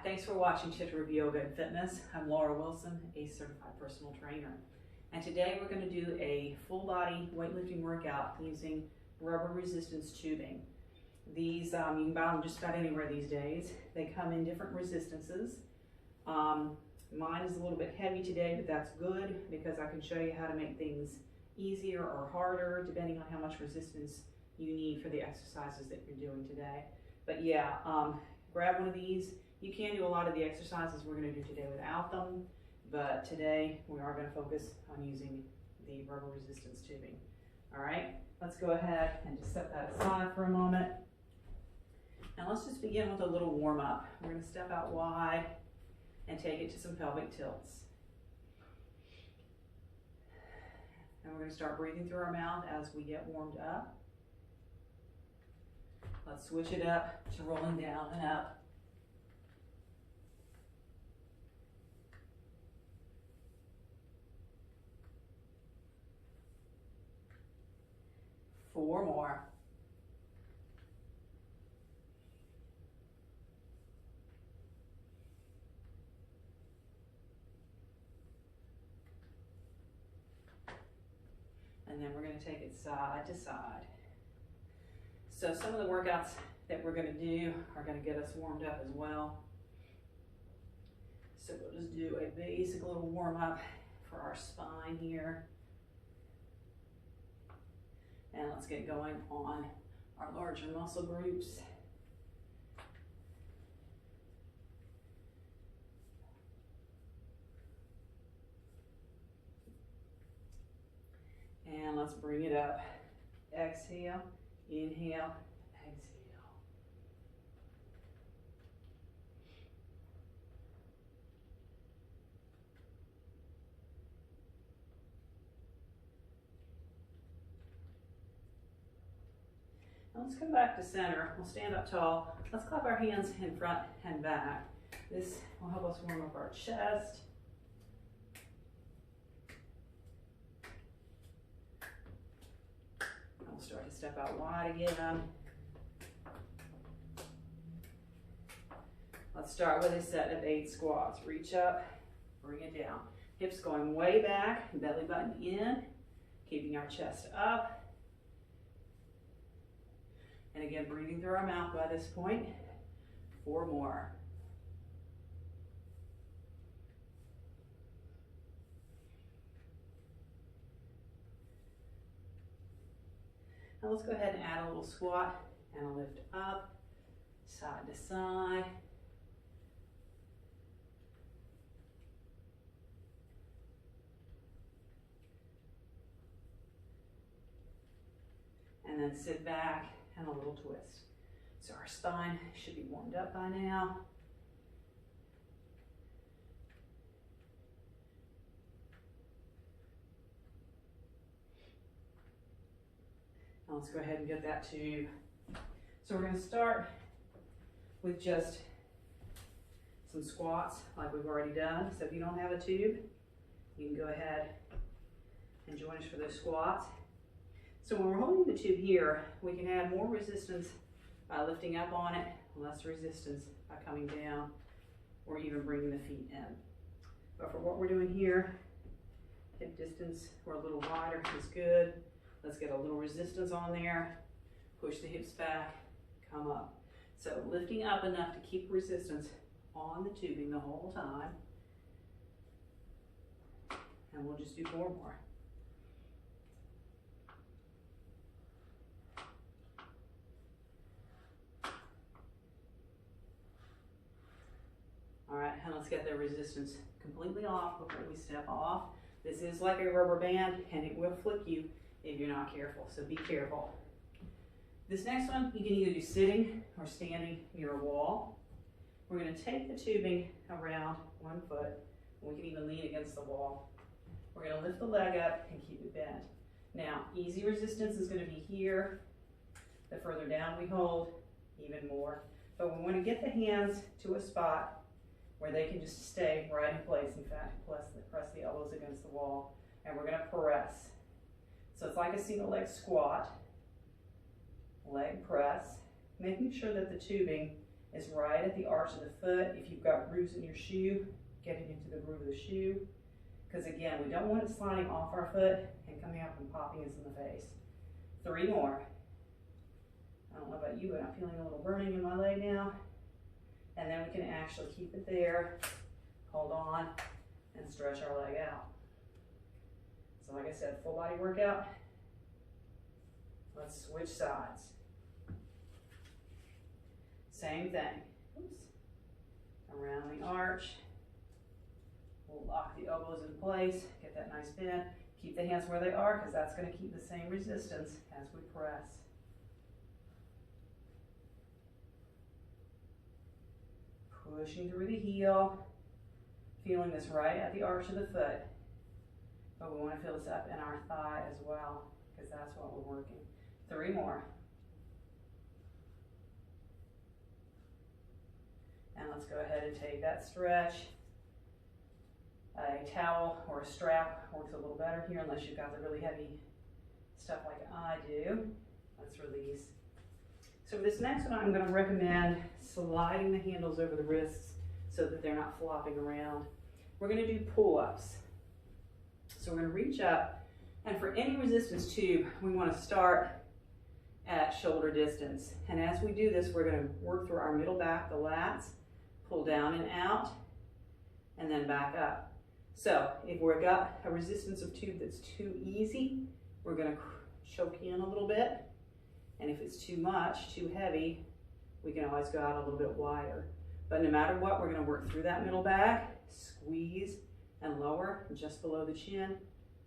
thanks for watching Chittarupa Yoga and Fitness. I'm Laura Wilson, a certified personal trainer. And today we're going to do a full body weightlifting workout using rubber resistance tubing. These, you can buy them just about anywhere these days. They come in different resistances. Mine is a little bit heavy today, but that's good because I can show you how to make things easier or harder depending on how much resistance you need for the exercises that you're doing today. But yeah, grab one of these. You can do a lot of the exercises we're going to do today without them, but today we are going to focus on using the rubber resistance tubing. All right, let's go ahead and just set that aside for a moment. Now let's just begin with a little warm up. We're going to step out wide and take it to some pelvic tilts. And we're going to start breathing through our mouth as we get warmed up. Let's switch it up to rolling down and up. Four more. And then we're going to take it side to side. So some of the workouts that we're going to do are going to get us warmed up as well. So we'll just do a basic little warm up for our spine here. And let's get going on our larger muscle groups. And let's bring it up. Exhale, inhale, exhale. Now let's come back to center. We'll stand up tall. Let's clap our hands in front and back. This will help us warm up our chest. We'll start to step out wide again. Let's start with a set of 8 squats. Reach up, bring it down. Hips going way back, belly button in, keeping our chest up. And again, breathing through our mouth by this point. 4 more. Now let's go ahead and add a little squat and a lift up, side to side. And then sit back and a little twist. So our spine should be warmed up by now. Now let's go ahead and get that tube. So we're going to start with just some squats like we've already done. So if you don't have a tube, you can go ahead and join us for those squats. So when we're holding the tube here, we can add more resistance by lifting up on it, less resistance by coming down, or even bringing the feet in. But for what we're doing here, hip distance or a little wider is good. Let's get a little resistance on there, push the hips back, come up. So lifting up enough to keep resistance on the tubing the whole time. And we'll just do 4 more. All right, and let's get the resistance completely off before we step off. This is like a rubber band and it will flick you if you're not careful, so be careful. This next one, you can either do sitting or standing near a wall. We're going to take the tubing around 1 foot, and we can even lean against the wall. We're going to lift the leg up and keep it bent. Now, easy resistance is going to be here. The further down we hold, even more. But we want to get the hands to a spot where they can just stay right in place. In fact, press the elbows against the wall, and we're going to press. So it's like a single leg squat, leg press, making sure that the tubing is right at the arch of the foot. If you've got grooves in your shoe, getting into the groove of the shoe. Because again, we don't want it sliding off our foot and coming up and popping us in the face. 3 more. I don't know about you, but I'm feeling a little burning in my leg now. And then we can actually keep it there, hold on, and stretch our leg out. So like I said, full body workout. Let's switch sides. Same thing. Oops. Around the arch. We'll lock the elbows in place, get that nice bend. Keep the hands where they are because that's going to keep the same resistance as we press. Pushing through the heel, feeling this right at the arch of the foot. But we want to feel this up in our thigh as well because that's what we're working. 3 more. And let's go ahead and take that stretch. A towel or a strap works a little better here unless you've got the really heavy stuff like I do. Let's release. So for this next one, I'm going to recommend sliding the handles over the wrists so that they're not flopping around. We're going to do pull-ups. So we're going to reach up, and for any resistance tube, we want to start at shoulder distance. And as we do this, we're going to work through our middle back, the lats, pull down and out, and then back up. So if we've got a resistance of tube that's too easy, we're going to choke in a little bit. And if it's too much, too heavy, we can always go out a little bit wider. But no matter what, we're going to work through that middle back, squeeze and lower just below the chin,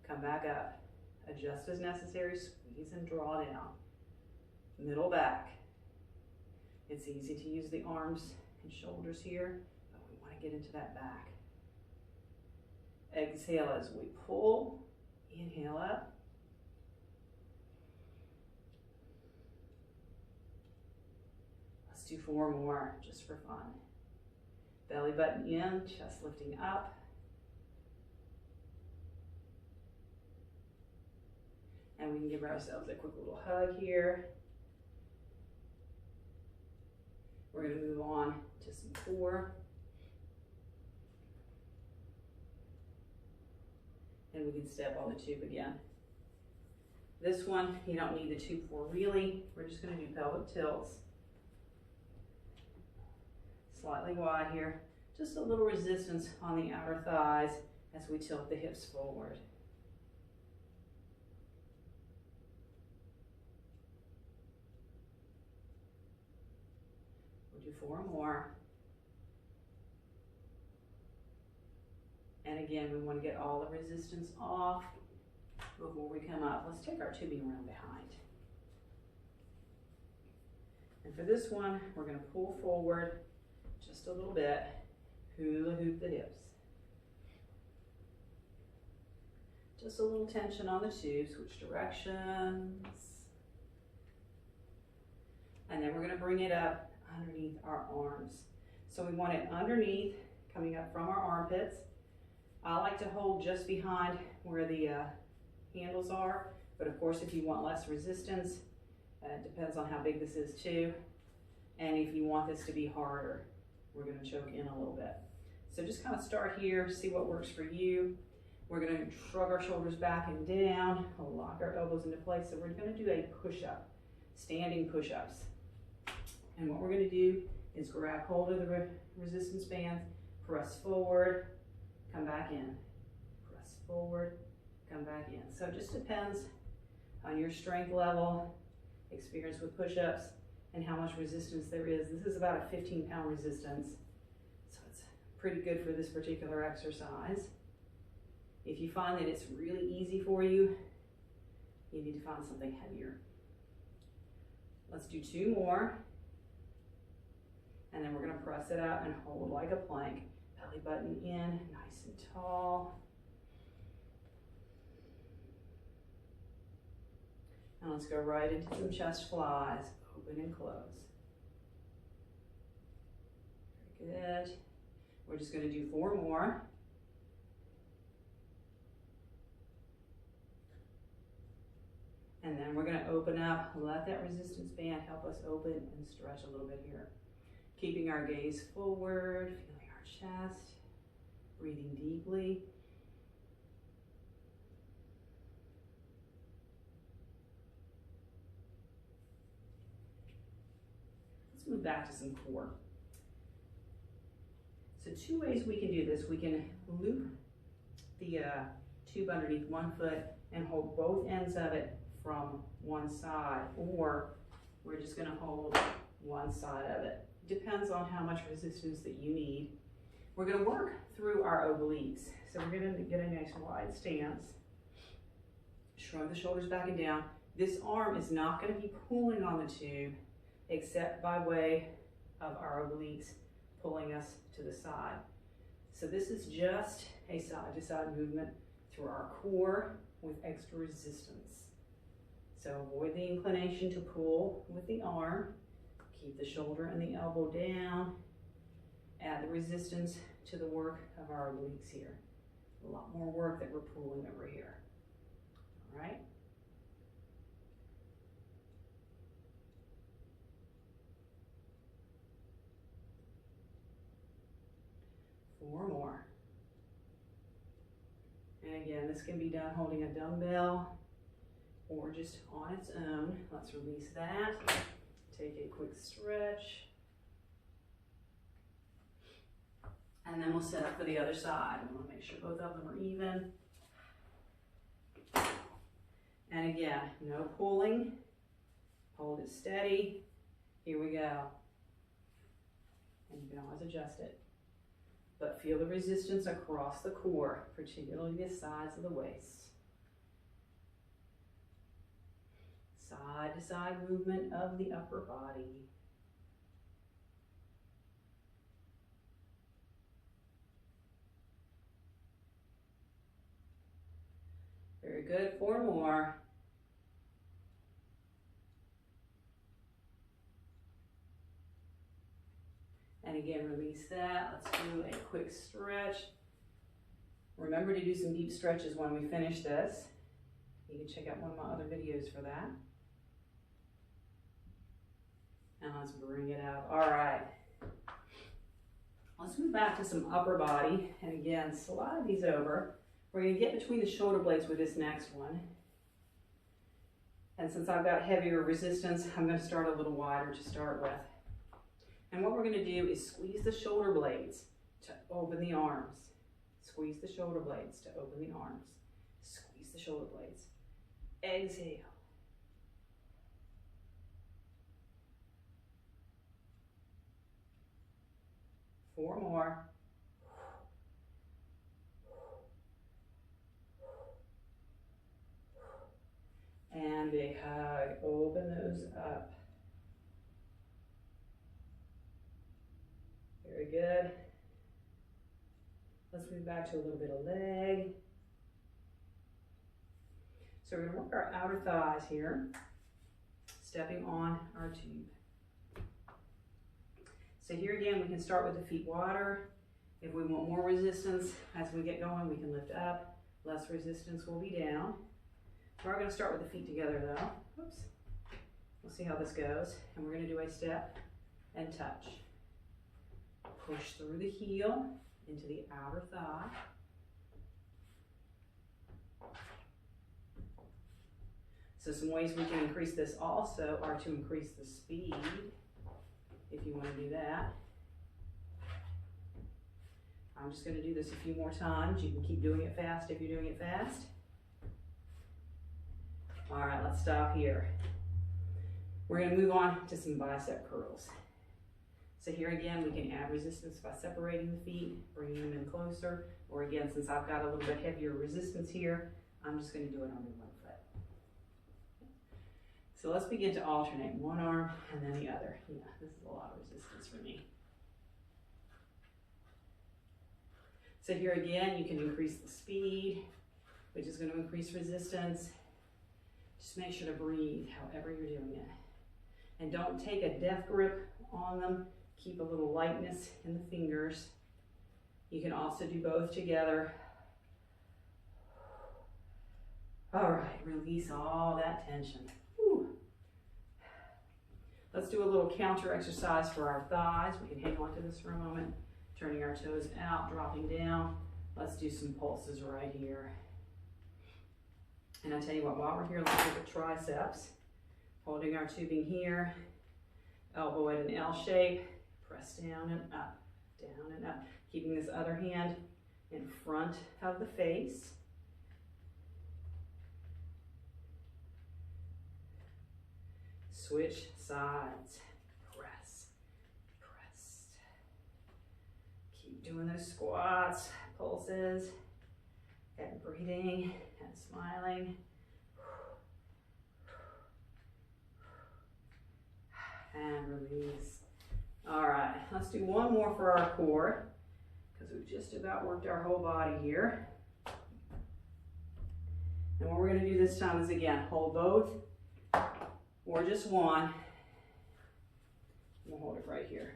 come back up. Adjust as necessary, squeeze and draw down. Middle back. It's easy to use the arms and shoulders here, but we want to get into that back. Exhale as we pull, inhale up. Let's do 4 more just for fun. Belly button in, chest lifting up. And we can give ourselves a quick little hug here. We're going to move on to some core. And we can step on the tube again. This one, you don't need the tube for really. We're just going to do pelvic tilts. Slightly wide here. Just a little resistance on the outer thighs as we tilt the hips forward. We'll do 4 more. And again, we want to get all the resistance off before we come up. Let's take our tubing around behind. And for this one, we're going to pull forward just a little bit, hula hoop the hips. Just a little tension on the tube, switch directions. And then we're going to bring it up underneath our arms. So we want it underneath, coming up from our armpits. I like to hold just behind where the handles are, but of course if you want less resistance, it depends on how big this is too. And if you want this to be harder, we're going to choke in a little bit. So just kind of start here, see what works for you. We're going to shrug our shoulders back and down, we'll lock our elbows into place. So we're going to do a push-up, standing push-ups. And what we're going to do is grab hold of the resistance bands, press forward, come back in, press forward, come back in. So it just depends on your strength level, experience with push-ups, and how much resistance there is. This is about a 15-pound resistance, so it's pretty good for this particular exercise. If you find that it's really easy for you, you need to find something heavier. Let's do 2 more, and then we're going to press it out and hold like a plank. Belly button in, nice and tall. Now let's go right into some chest flies, open and close. Very good. We're just going to do 4 more. And then we're going to open up, let that resistance band help us open and stretch a little bit here. Keeping our gaze forward, feeling our chest, breathing deeply. Let's move back to some core. So two ways we can do this. We can loop the tube underneath one foot and hold both ends of it from one side, or we're just gonna hold one side of it. Depends on how much resistance that you need. We're gonna work through our obliques. So we're gonna get a nice wide stance. Shrug the shoulders back and down. This arm is not gonna be pulling on the tube except by way of our obliques pulling us to the side. So this is just a side-to-side movement through our core with extra resistance. So avoid the inclination to pull with the arm. Keep the shoulder and the elbow down. Add the resistance to the work of our obliques here. A lot more work that we're pulling over here. All right? Four more. And again, this can be done holding a dumbbell or just on its own. Let's release that. Take a quick stretch. And then we'll set up for the other side. We want to make sure both of them are even. And again, no pulling. Hold it steady. Here we go. And you can always adjust it. But feel the resistance across the core, particularly the sides of the waist. Side to side movement of the upper body. Very good, four more. And again, release that. Let's do a quick stretch. Remember to do some deep stretches when we finish this. You can check out one of my other videos for that. And let's bring it out. All right. Let's move back to some upper body. And again, slide these over. We're going to get between the shoulder blades with this next one. And since I've got heavier resistance, I'm going to start a little wider to start with. And what we're going to do is squeeze the shoulder blades to open the arms. Squeeze the shoulder blades to open the arms. Squeeze the shoulder blades. Exhale. Four more. And big hug. Open those up. Very good. Let's move back to a little bit of leg. So we're going to work our outer thighs here, stepping on our tube. So here again, we can start with the feet wider. If we want more resistance as we get going, we can lift up. Less resistance will be down. We're going to start with the feet together though. Oops. We'll see how this goes. And we're going to do a step and touch. Push through the heel into the outer thigh. So some ways we can increase this also are to increase the speed, if you want to do that. I'm just going to do this a few more times. You can keep doing it fast if you're doing it fast. All right, let's stop here. We're going to move on to some bicep curls. So here again, we can add resistance by separating the feet, bringing them in closer, or again, since I've got a little bit heavier resistance here, I'm just going to do it under one foot. So let's begin to alternate one arm and then the other. Yeah, this is a lot of resistance for me. So here again, you can increase the speed, which is going to increase resistance. Just make sure to breathe however you're doing it. And don't take a death grip on them. Keep a little lightness in the fingers. You can also do both together. All right, release all that tension. Whew. Let's do a little counter exercise for our thighs. We can hang on to this for a moment. Turning our toes out, dropping down. Let's do some pulses right here. And I tell you what, while we're here, let's look at triceps. Holding our tubing here, elbow at an L shape, press down and up, down and up. Keeping this other hand in front of the face. Switch sides, press, press. Keep doing those squats, pulses, and breathing and smiling. And release. All right, let's do one more for our core because we've just about worked our whole body here. And what we're going to do this time is, again, hold both or just one. We'll hold it right here.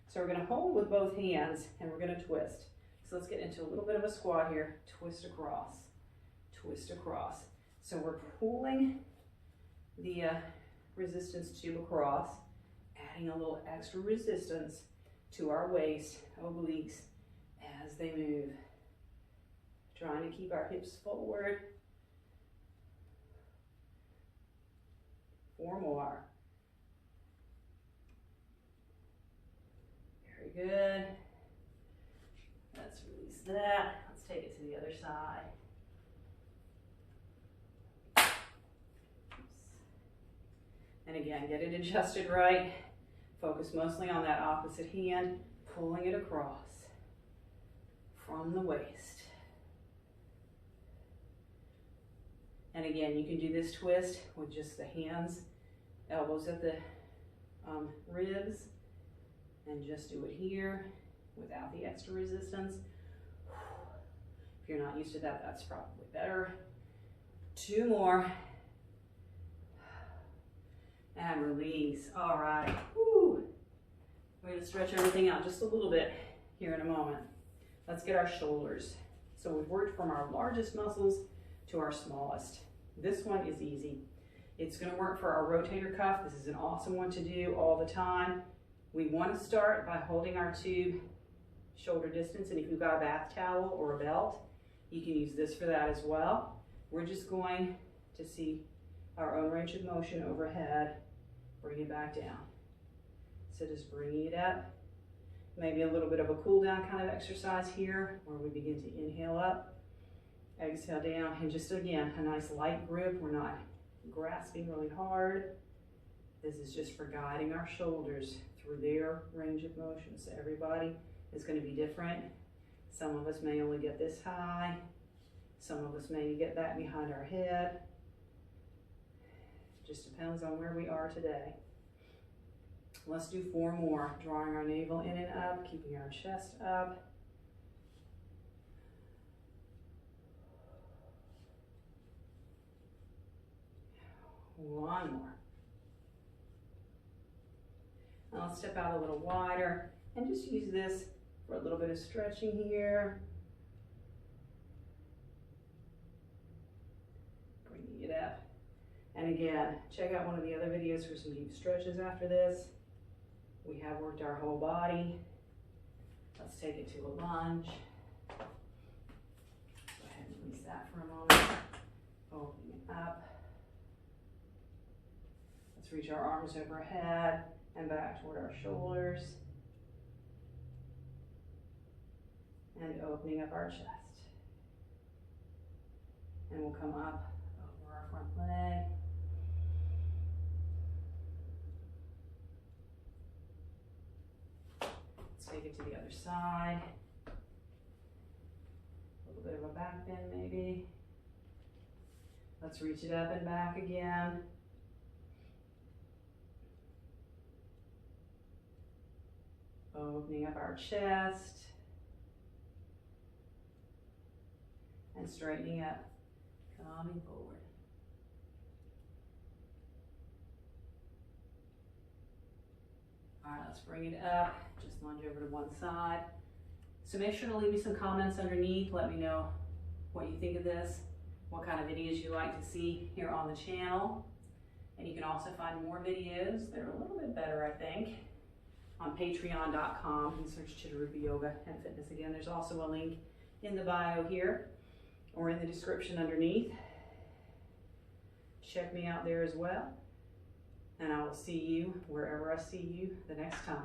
So we're going to hold with both hands and we're going to twist. So let's get into a little bit of a squat here. Twist across, twist across. So we're pulling the resistance tube across, adding a little extra resistance to our waist, obliques, as they move. Trying to keep our hips forward. 4 more. Very good. Let's release that. Let's take it to the other side. And again, get it adjusted right. Focus mostly on that opposite hand, pulling it across from the waist. And again, you can do this twist with just the hands, elbows at the ribs, and just do it here without the extra resistance. If you're not used to that, that's probably better. 2 more. And release. All right. Woo. We're going to stretch everything out just a little bit here in a moment. Let's get our shoulders. So we've worked from our largest muscles to our smallest. This one is easy. It's going to work for our rotator cuff. This is an awesome one to do all the time. We want to start by holding our tube shoulder distance, and if you've got a bath towel or a belt, you can use this for that as well. We're just going to see our own range of motion overhead, bring it back down. So just bringing it up. Maybe a little bit of a cool down kind of exercise here where we begin to inhale up, exhale down, and just again, a nice light grip. We're not grasping really hard. This is just for guiding our shoulders through their range of motion. So everybody is going to be different. Some of us may only get this high. Some of us may get back behind our head. Just depends on where we are today. Let's do 4 more. Drawing our navel in and up, keeping our chest up. One more. Now let's step out a little wider and just use this for a little bit of stretching here. Bringing it up. And again, check out one of the other videos for some deep stretches after this. We have worked our whole body. Let's take it to a lunge. Go ahead and release that for a moment. Opening it up. Let's reach our arms overhead and back toward our shoulders. And opening up our chest. And we'll come up over our front leg. Let's take it to the other side. A little bit of a back bend maybe. Let's reach it up and back again. Opening up our chest. And straightening up, coming forward. All right, let's bring it up. Just lunge over to one side. So make sure to leave me some comments underneath. Let me know what you think of this, what kind of videos you like to see here on the channel. And you can also find more videos that are a little bit better, I think, on patreon.com and search Chittarupa Yoga and Fitness. Again, there's also a link in the bio here or in the description underneath. Check me out there as well. And I will see you wherever I see you the next time.